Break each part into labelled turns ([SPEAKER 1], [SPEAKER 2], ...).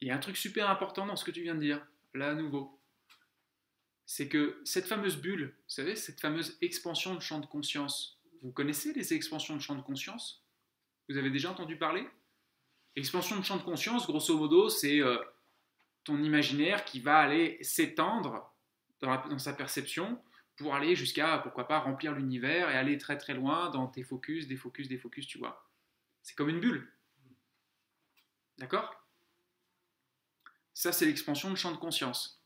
[SPEAKER 1] Il y a un truc super important dans ce que tu viens de dire, là à nouveau. C'est que cette fameuse bulle, vous savez, cette fameuse expansion de champ de conscience, vous connaissez les expansions de champ de conscience? Vous avez déjà entendu parler? Expansion de champ de conscience, grosso modo, c'est ton imaginaire qui va aller s'étendre dans sa perception pour aller jusqu'à, pourquoi pas, remplir l'univers et aller très très loin dans tes focus, des focus, des focus, tu vois. C'est comme une bulle. D'accord? Ça, c'est l'expansion de champ de conscience.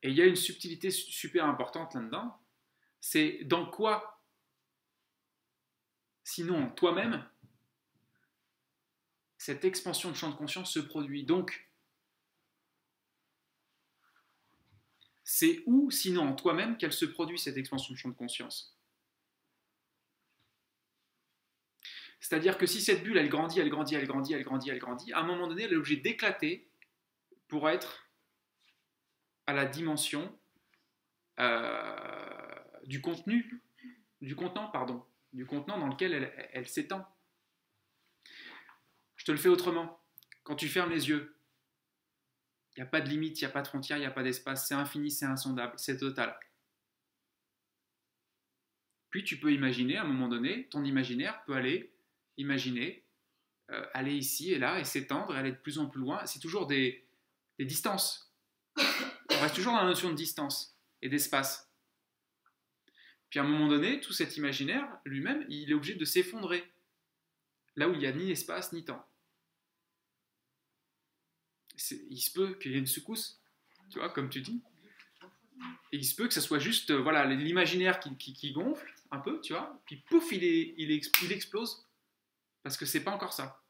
[SPEAKER 1] Et il y a une subtilité super importante là-dedans. C'est dans quoi, sinon toi-même, cette expansion de champ de conscience se produit. Donc, c'est où, sinon en toi-même, qu'elle se produit, cette expansion de champ de conscience. C'est-à-dire que si cette bulle, elle grandit, elle grandit, elle grandit, elle grandit, elle grandit, à un moment donné, elle est obligée d'éclater pour être à la dimension du contenu, du contenant, pardon, du contenant dans lequel elle s'étend. Je te le fais autrement. Quand tu fermes les yeux, il n'y a pas de limite, il n'y a pas de frontière, il n'y a pas d'espace, c'est infini, c'est insondable, c'est total. Puis tu peux imaginer, à un moment donné, ton imaginaire peut aller imaginer, aller ici et là, et s'étendre, et aller de plus en plus loin. C'est toujours des distances. On reste toujours dans la notion de distance et d'espace. Puis à un moment donné, tout cet imaginaire, lui-même, il est obligé de s'effondrer. Là où il n'y a ni espace ni temps. Il se peut qu'il y ait une secousse, tu vois, comme tu dis. Et il se peut que ce soit juste voilà, l'imaginaire qui gonfle un peu, tu vois, puis pouf, il explose, parce que c'est pas encore ça.